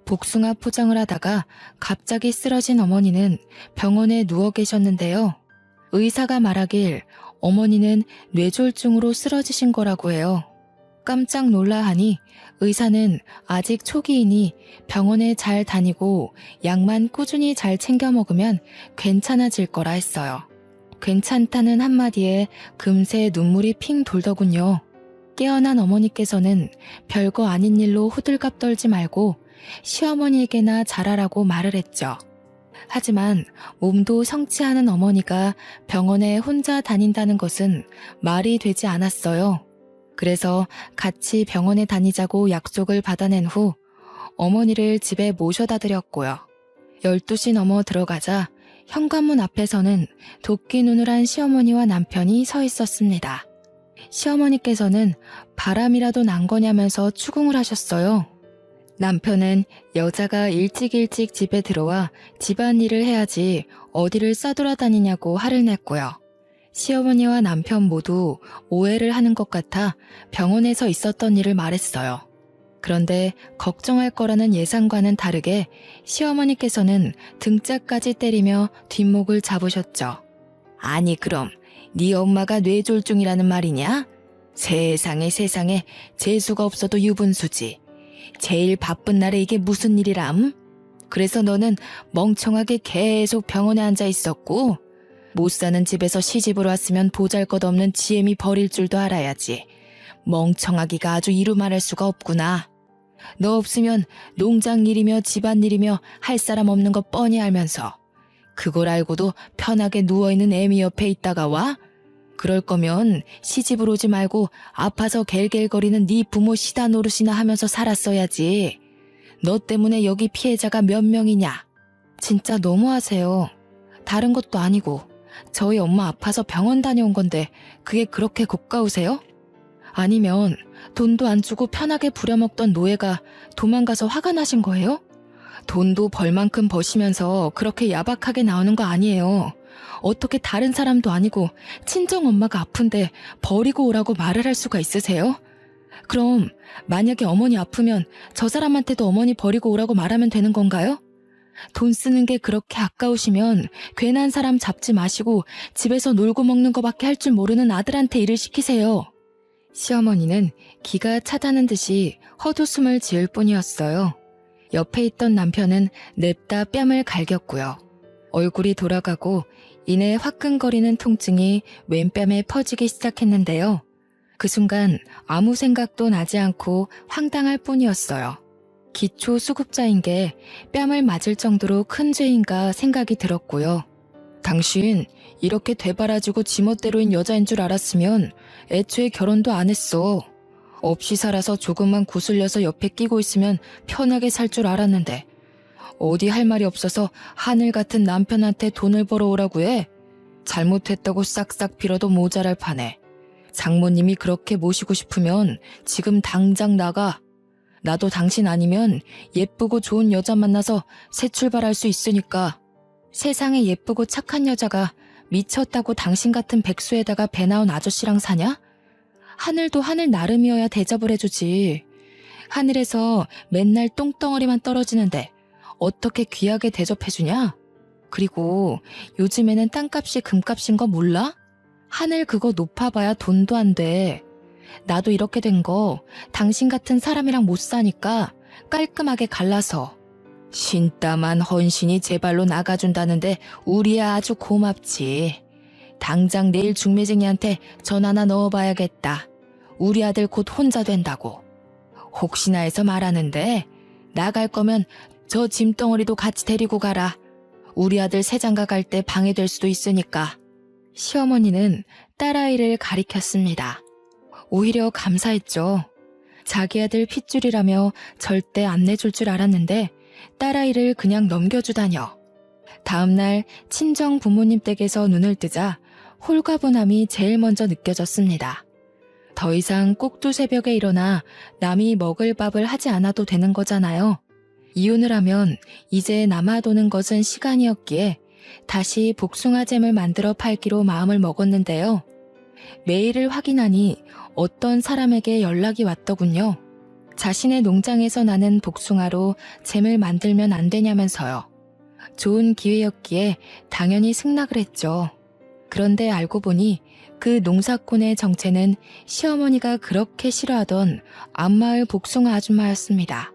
복숭아 포장을 하다가 갑자기 쓰러진 어머니는 병원에 누워 계셨는데요. 의사가 말하길 어머니는 뇌졸중으로 쓰러지신 거라고 해요. 깜짝 놀라 하니 의사는 아직 초기이니 병원에 잘 다니고 약만 꾸준히 잘 챙겨 먹으면 괜찮아질 거라 했어요. 괜찮다는 한마디에 금세 눈물이 핑 돌더군요. 깨어난 어머니께서는 별거 아닌 일로 호들갑 떨지 말고 시어머니에게나 잘하라고 말을 했죠. 하지만 몸도 성취하는 어머니가 병원에 혼자 다닌다는 것은 말이 되지 않았어요. 그래서 같이 병원에 다니자고 약속을 받아낸 후 어머니를 집에 모셔다 드렸고요. 12시 넘어 들어가자 현관문 앞에서는 도끼 눈을 한 시어머니와 남편이 서 있었습니다. 시어머니께서는 바람이라도 난 거냐면서 추궁을 하셨어요. 남편은 여자가 일찍 집에 들어와 집안일을 해야지 어디를 싸돌아다니냐고 화를 냈고요. 시어머니와 남편 모두 오해를 하는 것 같아 병원에서 있었던 일을 말했어요. 그런데 걱정할 거라는 예상과는 다르게 시어머니께서는 등짝까지 때리며 뒷목을 잡으셨죠. 아니 그럼 네 엄마가 뇌졸중이라는 말이냐? 세상에 재수가 없어도 유분수지. 제일 바쁜 날에 이게 무슨 일이람? 그래서 너는 멍청하게 계속 병원에 앉아 있었고 못 사는 집에서 시집을 왔으면 보잘것없는 지엠이 버릴 줄도 알아야지. 멍청하기가 아주 이루 말할 수가 없구나. 너 없으면 농장 일이며 집안일이며 할 사람 없는 거 뻔히 알면서 그걸 알고도 편하게 누워있는 애미 옆에 있다가 와? 그럴 거면 시집을 오지 말고 아파서 갤갤거리는 네 부모 시다 노릇이나 하면서 살았어야지. 너 때문에 여기 피해자가 몇 명이냐? 진짜 너무하세요. 다른 것도 아니고 저희 엄마 아파서 병원 다녀온 건데 그게 그렇게 고가우세요? 아니면 돈도 안 주고 편하게 부려먹던 노예가 도망가서 화가 나신 거예요? 돈도 벌 만큼 버시면서 그렇게 야박하게 나오는 거 아니에요. 어떻게 다른 사람도 아니고 친정 엄마가 아픈데 버리고 오라고 말을 할 수가 있으세요? 그럼 만약에 어머니 아프면 저 사람한테도 어머니 버리고 오라고 말하면 되는 건가요? 돈 쓰는 게 그렇게 아까우시면 괜한 사람 잡지 마시고 집에서 놀고 먹는 거밖에 할 줄 모르는 아들한테 일을 시키세요. 시어머니는 기가 차다는 듯이 헛웃음을 지을 뿐이었어요. 옆에 있던 남편은 냅다 뺨을 갈겼고요. 얼굴이 돌아가고 이내 화끈거리는 통증이 왼뺨에 퍼지기 시작했는데요. 그 순간 아무 생각도 나지 않고 황당할 뿐이었어요. 기초 수급자인 게 뺨을 맞을 정도로 큰 죄인가 생각이 들었고요. 당신 이렇게 되바라지고 지멋대로인 여자인 줄 알았으면 애초에 결혼도 안 했어. 없이 살아서 조금만 구슬려서 옆에 끼고 있으면 편하게 살 줄 알았는데 어디 할 말이 없어서 하늘 같은 남편한테 돈을 벌어오라고 해? 잘못했다고 싹싹 빌어도 모자랄 판에. 장모님이 그렇게 모시고 싶으면 지금 당장 나가. 나도 당신 아니면 예쁘고 좋은 여자 만나서 새 출발할 수 있으니까. 세상에 예쁘고 착한 여자가 미쳤다고 당신 같은 백수에다가 배 나온 아저씨랑 사냐? 하늘도 하늘 나름이어야 대접을 해주지. 하늘에서 맨날 똥덩어리만 떨어지는데 어떻게 귀하게 대접해주냐? 그리고 요즘에는 땅값이 금값인 거 몰라? 하늘 그거 높아봐야 돈도 안 돼. 나도 이렇게 된 거 당신 같은 사람이랑 못 사니까 깔끔하게 갈라서. 신땀한 헌신이 제 발로 나가준다는데 우리야 아주 고맙지. 당장 내일 중매쟁이한테 전화나 넣어봐야겠다. 우리 아들 곧 혼자 된다고. 혹시나 해서 말하는데 나갈 거면 저 짐덩어리도 같이 데리고 가라. 우리 아들 새장가 갈 때 방해될 수도 있으니까. 시어머니는 딸아이를 가리켰습니다. 오히려 감사했죠. 자기 아들 핏줄이라며 절대 안 내줄 줄 알았는데 딸아이를 그냥 넘겨주다녀. 다음날 친정 부모님 댁에서 눈을 뜨자 홀가분함이 제일 먼저 느껴졌습니다. 더 이상 꼭두 새벽에 일어나 남이 먹을 밥을 하지 않아도 되는 거잖아요. 이혼을 하면 이제 남아도는 것은 시간이었기에 다시 복숭아잼을 만들어 팔기로 마음을 먹었는데요. 메일을 확인하니 어떤 사람에게 연락이 왔더군요. 자신의 농장에서 나는 복숭아로 잼을 만들면 안 되냐면서요. 좋은 기회였기에 당연히 승낙을 했죠. 그런데 알고 보니 그 농사꾼의 정체는 시어머니가 그렇게 싫어하던 앞마을 복숭아 아줌마였습니다.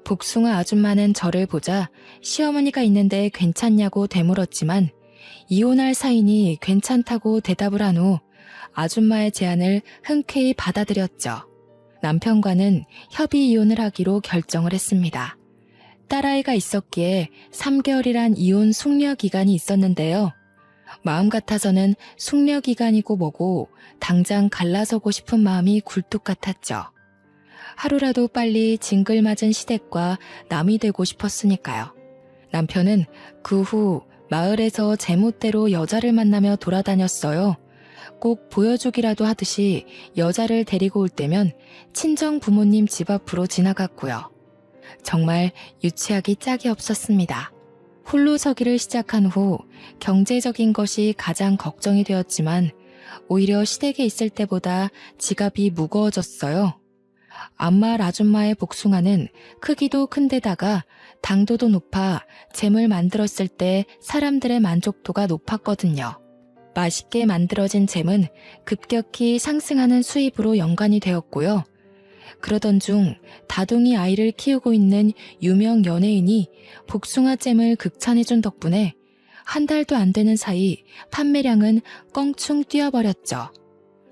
복숭아 아줌마는 저를 보자 시어머니가 있는데 괜찮냐고 되물었지만 이혼할 사이니 괜찮다고 대답을 한 후 아줌마의 제안을 흔쾌히 받아들였죠. 남편과는 협의 이혼을 하기로 결정을 했습니다. 딸아이가 있었기에 3개월이란 이혼 숙려 기간이 있었는데요. 마음 같아서는 숙려 기간이고 뭐고 당장 갈라서고 싶은 마음이 굴뚝 같았죠. 하루라도 빨리 징글맞은 시댁과 남이 되고 싶었으니까요. 남편은 그 후 마을에서 제멋대로 여자를 만나며 돌아다녔어요. 꼭 보여주기라도 하듯이 여자를 데리고 올 때면 친정 부모님 집 앞으로 지나갔고요. 정말 유치하기 짝이 없었습니다. 홀로 서기를 시작한 후 경제적인 것이 가장 걱정이 되었지만 오히려 시댁에 있을 때보다 지갑이 무거워졌어요. 암말 아줌마의 복숭아는 크기도 큰데다가 당도도 높아 잼을 만들었을 때 사람들의 만족도가 높았거든요. 맛있게 만들어진 잼은 급격히 상승하는 수입으로 연관이 되었고요. 그러던 중 다둥이 아이를 키우고 있는 유명 연예인이 복숭아잼을 극찬해준 덕분에 한 달도 안 되는 사이 판매량은 껑충 뛰어버렸죠.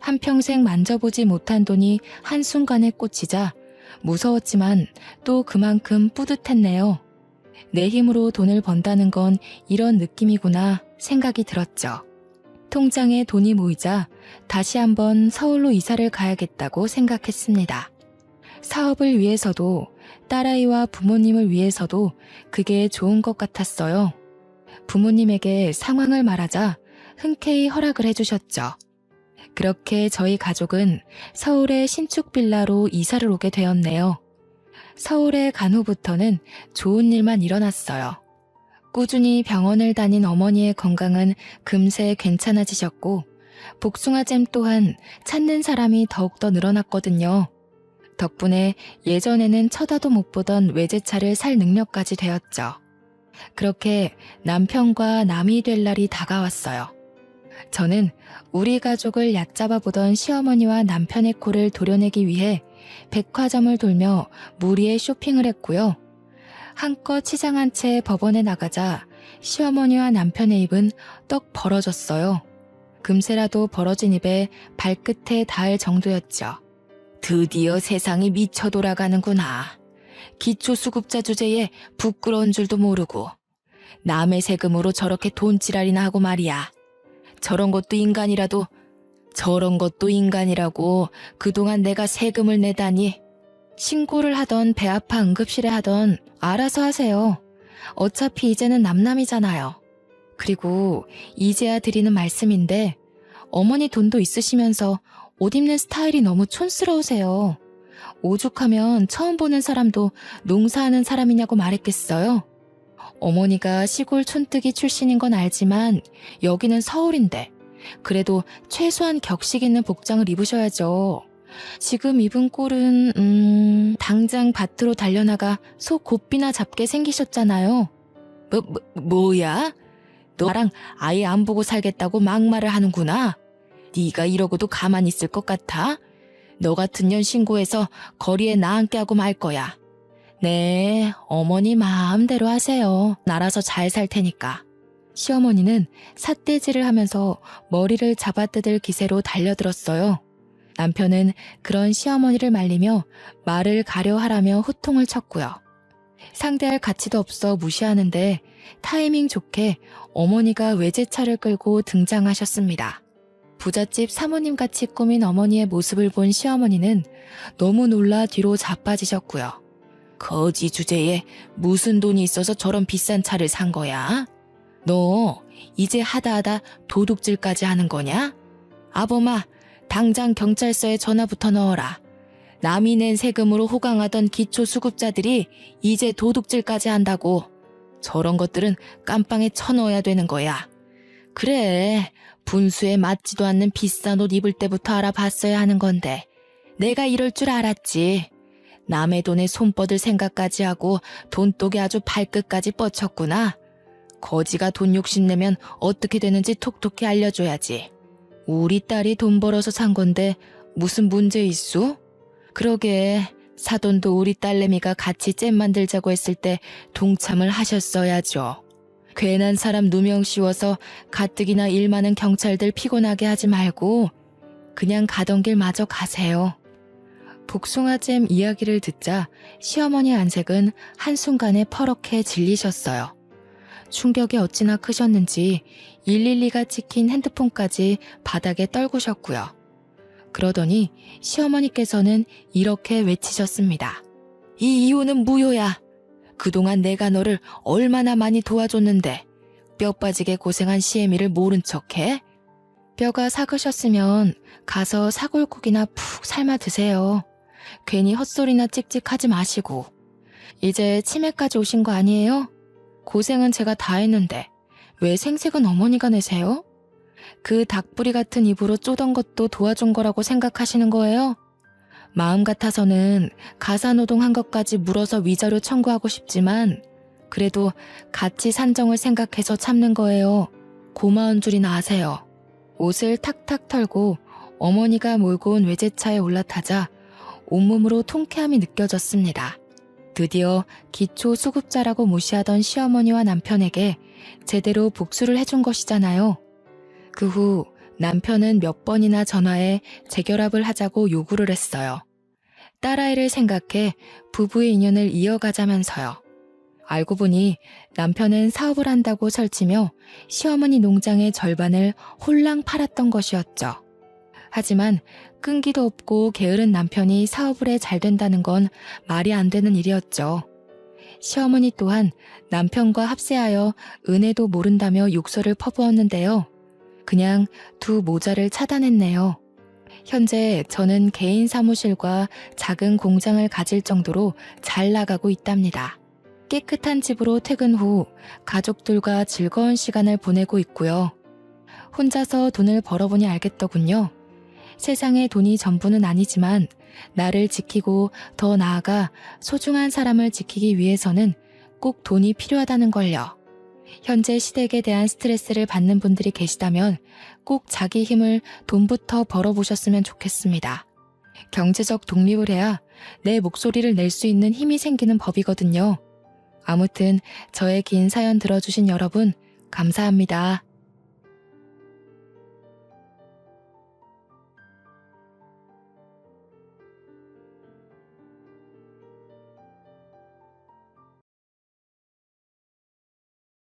한평생 만져보지 못한 돈이 한순간에 꽂히자 무서웠지만 또 그만큼 뿌듯했네요. 내 힘으로 돈을 번다는 건 이런 느낌이구나 생각이 들었죠. 통장에 돈이 모이자 다시 한번 서울로 이사를 가야겠다고 생각했습니다. 사업을 위해서도 딸아이와 부모님을 위해서도 그게 좋은 것 같았어요. 부모님에게 상황을 말하자 흔쾌히 허락을 해주셨죠. 그렇게 저희 가족은 서울의 신축 빌라로 이사를 오게 되었네요. 서울에 간 후부터는 좋은 일만 일어났어요. 꾸준히 병원을 다닌 어머니의 건강은 금세 괜찮아지셨고 복숭아잼 또한 찾는 사람이 더욱더 늘어났거든요. 덕분에 예전에는 쳐다도 못 보던 외제차를 살 능력까지 되었죠. 그렇게 남편과 남이 될 날이 다가왔어요. 저는 우리 가족을 얕잡아 보던 시어머니와 남편의 코를 도려내기 위해 백화점을 돌며 무리의 쇼핑을 했고요. 한껏 치장한 채 법원에 나가자 시어머니와 남편의 입은 떡 벌어졌어요. 금세라도 벌어진 입에 발끝에 닿을 정도였죠. 드디어 세상이 미쳐 돌아가는구나. 기초수급자 주제에 부끄러운 줄도 모르고 남의 세금으로 저렇게 돈지랄이나 하고 말이야. 저런 것도 인간이라고 그동안 내가 세금을 내다니. 신고를 하던 배 아파 응급실에 하던 알아서 하세요. 어차피 이제는 남남이잖아요. 그리고 이제야 드리는 말씀인데 어머니 돈도 있으시면서 옷 입는 스타일이 너무 촌스러우세요. 오죽하면 처음 보는 사람도 농사하는 사람이냐고 말했겠어요. 어머니가 시골 촌뜨기 출신인 건 알지만 여기는 서울인데 그래도 최소한 격식 있는 복장을 입으셔야죠. 지금 입은 꼴은 당장 밭으로 달려나가 소 곱비나 잡게 생기셨잖아요. 뭐야? 너 나랑 아예 안 보고 살겠다고 막말을 하는구나. 네가 이러고도 가만히 있을 것 같아? 너 같은 년 신고해서 거리에 나앉게 하고 말 거야. 네, 어머니 마음대로 하세요. 알아서 잘 살 테니까. 시어머니는 삿대질을 하면서 머리를 잡아뜯을 기세로 달려들었어요. 남편은 그런 시어머니를 말리며 말을 가려 하라며 호통을 쳤고요. 상대할 가치도 없어 무시하는데 타이밍 좋게 어머니가 외제차를 끌고 등장하셨습니다. 부잣집 사모님같이 꾸민 어머니의 모습을 본 시어머니는 너무 놀라 뒤로 자빠지셨고요. 거지 주제에 무슨 돈이 있어서 저런 비싼 차를 산 거야? 너 이제 하다하다 도둑질까지 하는 거냐? 아범아, 당장 경찰서에 전화부터 넣어라. 남이 낸 세금으로 호강하던 기초수급자들이 이제 도둑질까지 한다고. 저런 것들은 깜빵에 쳐넣어야 되는 거야. 그래, 분수에 맞지도 않는 비싼 옷 입을 때부터 알아봤어야 하는 건데 내가 이럴 줄 알았지. 남의 돈에 손 뻗을 생각까지 하고 돈독에 아주 발끝까지 뻗쳤구나. 거지가 돈 욕심내면 어떻게 되는지 톡톡히 알려줘야지. 우리 딸이 돈 벌어서 산 건데 무슨 문제 있소? 그러게, 사돈도 우리 딸내미가 같이 잼 만들자고 했을 때 동참을 하셨어야죠. 괜한 사람 누명 씌워서 가뜩이나 일 많은 경찰들 피곤하게 하지 말고 그냥 가던 길 마저 가세요. 복숭아잼 이야기를 듣자 시어머니 안색은 한순간에 퍼렇게 질리셨어요. 충격이 어찌나 크셨는지 112가 찍힌 핸드폰까지 바닥에 떨구셨고요. 그러더니 시어머니께서는 이렇게 외치셨습니다. 이 이혼은 무효야. 그동안 내가 너를 얼마나 많이 도와줬는데 뼈 빠지게 고생한 시애미를 모른 척해? 뼈가 삭으셨으면 가서 사골국이나 푹 삶아 드세요. 괜히 헛소리나 찍찍하지 마시고. 이제 치매까지 오신 거 아니에요? 고생은 제가 다 했는데 왜 생색은 어머니가 내세요? 그 닭부리 같은 입으로 쪼던 것도 도와준 거라고 생각하시는 거예요? 마음 같아서는 가사노동한 것까지 물어서 위자료 청구하고 싶지만 그래도 같이 산정을 생각해서 참는 거예요. 고마운 줄이나 아세요. 옷을 탁탁 털고 어머니가 몰고 온 외제차에 올라타자 온몸으로 통쾌함이 느껴졌습니다. 드디어 기초 수급자라고 무시하던 시어머니와 남편에게 제대로 복수를 해준 것이잖아요. 그 후 남편은 몇 번이나 전화해 재결합을 하자고 요구를 했어요. 딸아이를 생각해 부부의 인연을 이어가자면서요. 알고 보니 남편은 사업을 한다고 설치며 시어머니 농장의 절반을 홀랑 팔았던 것이었죠. 하지만 끈기도 없고 게으른 남편이 사업을 해 잘 된다는 건 말이 안 되는 일이었죠. 시어머니 또한 남편과 합세하여 은혜도 모른다며 욕설을 퍼부었는데요. 그냥 두 모자를 차단했네요. 현재 저는 개인 사무실과 작은 공장을 가질 정도로 잘 나가고 있답니다. 깨끗한 집으로 퇴근 후 가족들과 즐거운 시간을 보내고 있고요. 혼자서 돈을 벌어보니 알겠더군요. 세상에 돈이 전부는 아니지만 나를 지키고 더 나아가 소중한 사람을 지키기 위해서는 꼭 돈이 필요하다는 걸요. 현재 시댁에 대한 스트레스를 받는 분들이 계시다면 꼭 자기 힘을 돈부터 벌어보셨으면 좋겠습니다. 경제적 독립을 해야 내 목소리를 낼 수 있는 힘이 생기는 법이거든요. 아무튼 저의 긴 사연 들어주신 여러분 감사합니다.